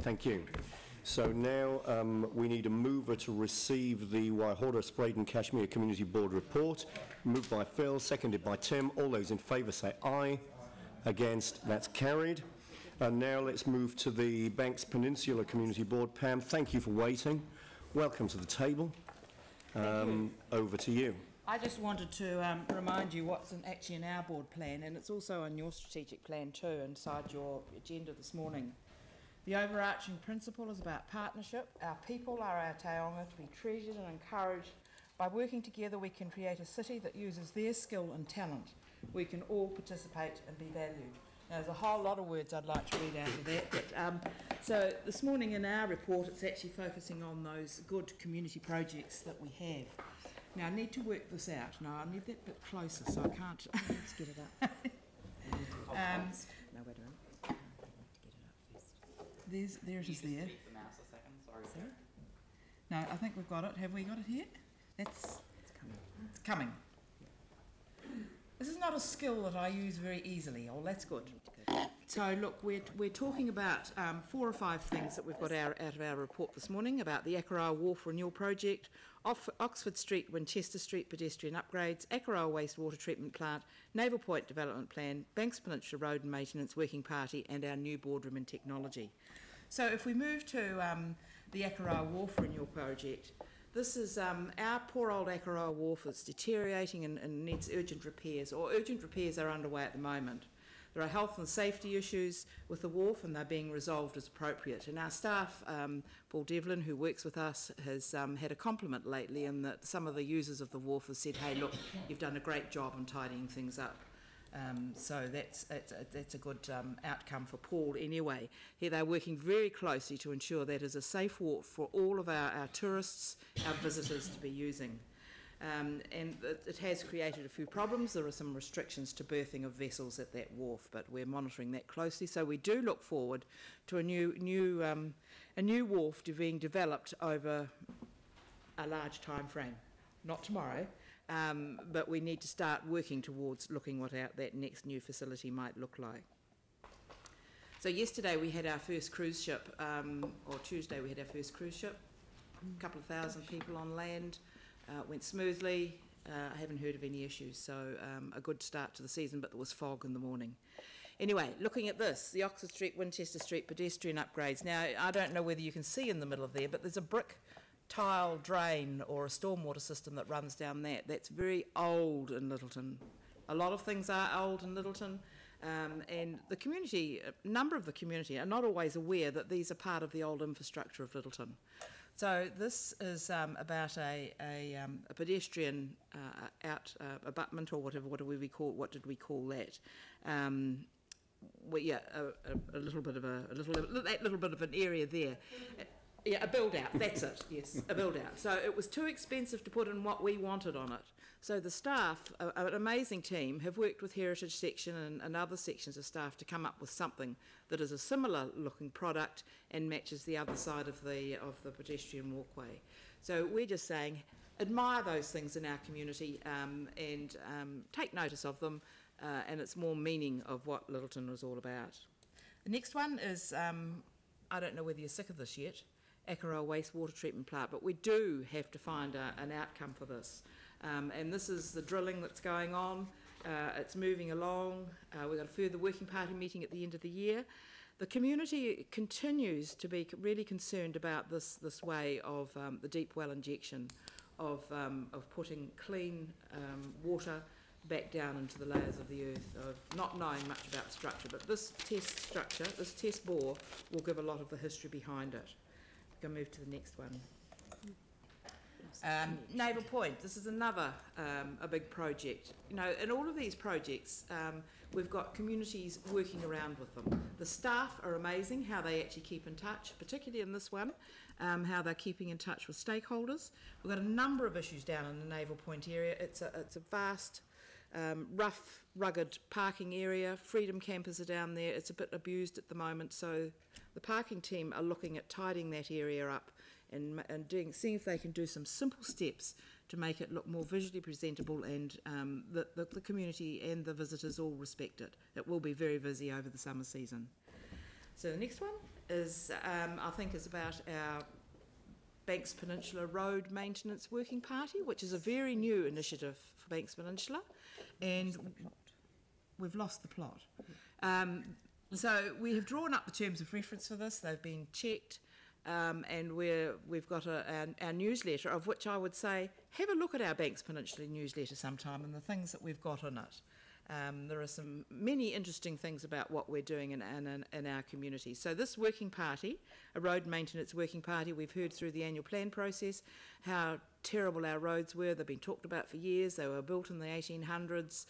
Thank you. So now we need a mover to receive the Waihora Spraid and Cashmere Community Board report. Moved by Phil, seconded by Tim. All those in favour say aye. Against, that's carried. And now let's move to the Banks Peninsula Community Board. Pam, thank you for waiting. Welcome to the table. Over to you. I just wanted to remind you what's actually in our board plan, and it's also on your strategic plan too, inside your agenda this morning. The overarching principle is about partnership. Our people are our taonga to be treasured and encouraged. By working together, we can create a city that uses their skill and talent. We can all participate and be valued. Now, there's a whole lot of words I'd like to read out of that, but so this morning in our report, it's actually focusing on those good community projects that we have. Now, I need to work this out. Now, I need that bit closer, so I can't. Let's get it up. No, wait a minute. There it is there. The mouse a second. Sorry. No, I think we've got it. Have we got it here? It's coming. It's coming. This is not a skill that I use very easily. Oh, that's good. So look, we're talking about 4 or 5 things that we've got out of our report this morning about the Akaroa Wharf Renewal Project, Oxford Street, Winchester Street pedestrian upgrades, Akaroa Wastewater Treatment Plant, Neighbour Point Development Plan, Banks Peninsula Road and Maintenance Working Party, and our new boardroom and technology. So if we move to the Akaroa Wharf Renewal Project, this is our poor old Akaroa Wharf is deteriorating and needs urgent repairs, or urgent repairs are underway at the moment. There are health and safety issues with the wharf and they're being resolved as appropriate. And our staff, Paul Devlin, who works with us, has had a compliment lately in that some of the users of the wharf have said, hey, look, you've done a great job on tidying things up. So that's a good outcome for Paul anyway. Here they're working very closely to ensure that is a safe wharf for all of our tourists, our visitors to be using. And it has created a few problems. There are some restrictions to berthing of vessels at that wharf, but we're monitoring that closely. So we do look forward to a new wharf being developed over a large time frame. Not tomorrow, but we need to start working towards looking what that next new facility might look like. So yesterday we had our first cruise ship, or Tuesday we had our first cruise ship. A couple of thousand people on land. Went smoothly. I haven't heard of any issues, so a good start to the season, but there was fog in the morning. Anyway, looking at this, the Oxford Street, Winchester Street pedestrian upgrades. Now, I don't know whether you can see in the middle of there, but there's a brick tile drain or a stormwater system that runs down that. That's very old in Lyttelton. A lot of things are old in Lyttelton, and the community, a number of the community are not always aware that these are part of the old infrastructure of Lyttelton. So this is about a pedestrian abutment or whatever. What did we call that? Well, yeah, a little bit of that little bit of an area there. Yeah, a build-out, that's it, yes, a build-out. So it was too expensive to put in what we wanted on it. So the staff, an amazing team, have worked with Heritage Section and other sections of staff to come up with something that is a similar-looking product and matches the other side of the pedestrian walkway. So we're just saying, admire those things in our community and take notice of them, and it's more meaning of what Lyttelton was all about. The next one is, I don't know whether you're sick of this yet, Akaroa Wastewater Treatment Plant, but we do have to find an outcome for this. And this is the drilling that's going on. It's moving along. We've got a further working party meeting at the end of the year. The community continues to be really concerned about this way of the deep well injection of putting clean water back down into the layers of the earth, of not knowing much about the structure. But this test bore, will give a lot of the history behind it. I'm going to move to the next one. Neighbour Point, this is another a big project. You know, in all of these projects, we've got communities working around with them. The staff are amazing, how they actually keep in touch, particularly in this one, how they're keeping in touch with stakeholders. We've got a number of issues down in the Neighbour Point area. It's a vast, rough, rugged parking area. Freedom campers are down there. It's a bit abused at the moment, so the parking team are looking at tidying that area up and seeing if they can do some simple steps to make it look more visually presentable, and the community and the visitors all respect it. It will be very busy over the summer season. So the next one, is, I think, is about our Banks Peninsula Road Maintenance Working Party, which is a very new initiative for Banks Peninsula, and we've lost the plot. So we have drawn up the terms of reference for this. They've been checked, and we've got our newsletter, of which I would say have a look at our Banks Peninsula newsletter sometime and the things that we've got in it. There are many interesting things about what we're doing in our community. So this working party, a road maintenance working party, we've heard through the annual plan process how terrible our roads were. They've been talked about for years. They were built in the 1800s.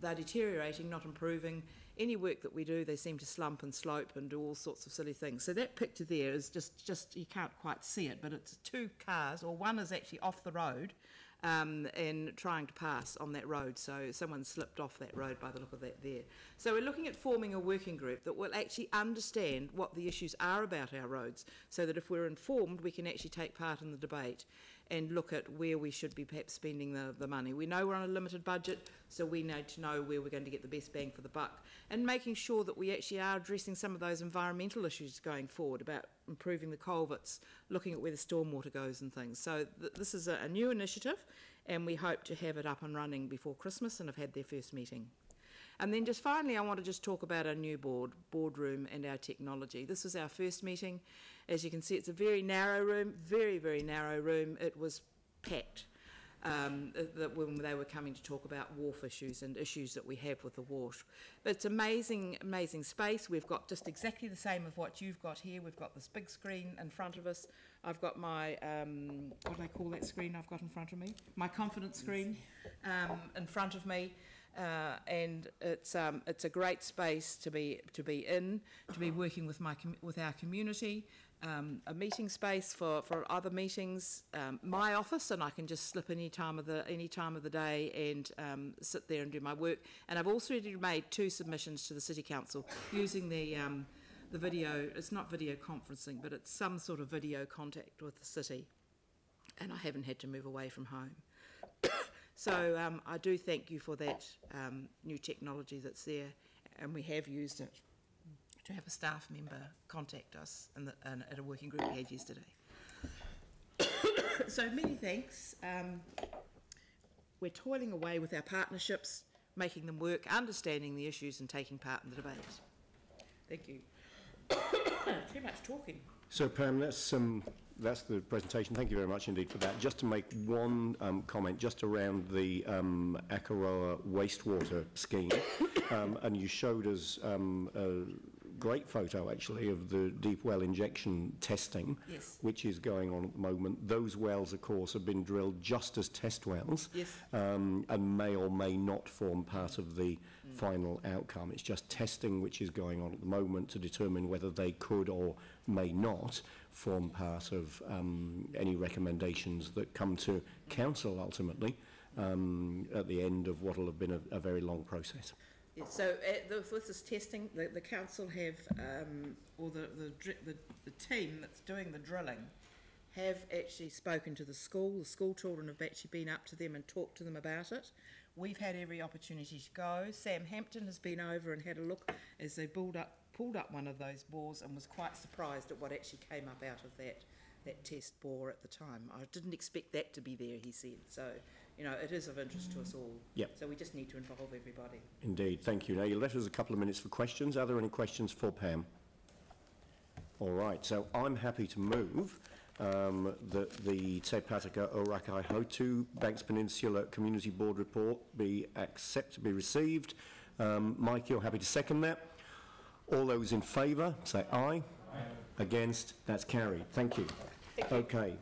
They're deteriorating, not improving. Any work that we do, they seem to slump and slope and do all sorts of silly things. So that picture there is just you can't quite see it, but it's two cars, or one is actually off the road, and trying to pass on that road. So someone slipped off that road by the look of that there. So we're looking at forming a working group that will actually understand what the issues are about our roads, so that if we're informed, we can actually take part in the debate and look at where we should be perhaps spending the money. We know we're on a limited budget, so we need to know where we're going to get the best bang for the buck, and making sure that we actually are addressing some of those environmental issues going forward about improving the culverts, looking at where the stormwater goes and things. So this is a new initiative, and we hope to have it up and running before Christmas and have had their first meeting. And then just finally, I want to just talk about our new boardroom and our technology. This was our first meeting. As you can see, it's a very narrow room, very, very narrow room. It was packed when they were coming to talk about Wharf issues and issues that we have with the Wharf. But it's amazing, amazing space. We've got just exactly the same of what you've got here. We've got this big screen in front of us. I've got my, what do I call that screen I've got in front of me? My confidence screen in front of me. And it's a great space to be in, to be working with our community, a meeting space for other meetings, my office, and I can just slip any time of the day and sit there and do my work. And I've also already made 2 submissions to the City Council using the video. It's not video conferencing, but it's some sort of video contact with the city, and I haven't had to move away from home. So I do thank you for that new technology that's there, and we have used it to have a staff member contact us at a working group we had yesterday. So many thanks. We're toiling away with our partnerships, making them work, understanding the issues and taking part in the debate. Thank you. Too much talking. So Pam, that's the presentation. Thank you very much indeed for that. Just to make one comment just around the Akaroa wastewater scheme, and you showed us a great photo actually of the deep well injection testing, yes, which is going on at the moment. Those wells, of course, have been drilled just as test wells, yes, and may or may not form part of the final outcome. It's just testing which is going on at the moment to determine whether they could or may not form part of any recommendations that come to council ultimately at the end of what will have been a very long process. Yeah, so with this testing, the council have, or the team that's doing the drilling, have actually spoken to the school. The school children have actually been up to them and talked to them about it. We've had every opportunity to go. Sam Hampton has been over and had a look as they pulled up one of those bores, and was quite surprised at what actually came up out of that test bore at the time. I didn't expect that to be there, he said. So, you know, it is of interest to us all. Yep. So we just need to involve everybody. Indeed, thank you. Now, you left us a couple of minutes for questions. Are there any questions for Pam? All right, so I'm happy to move that the Te Pataka o Rakaihautu Banks Peninsula Community Board report be received. Mike, you're happy to second that? All those in favour, say aye. Aye. Against, that's carried. Thank you. Okay,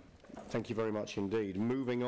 thank you very much indeed. Moving on.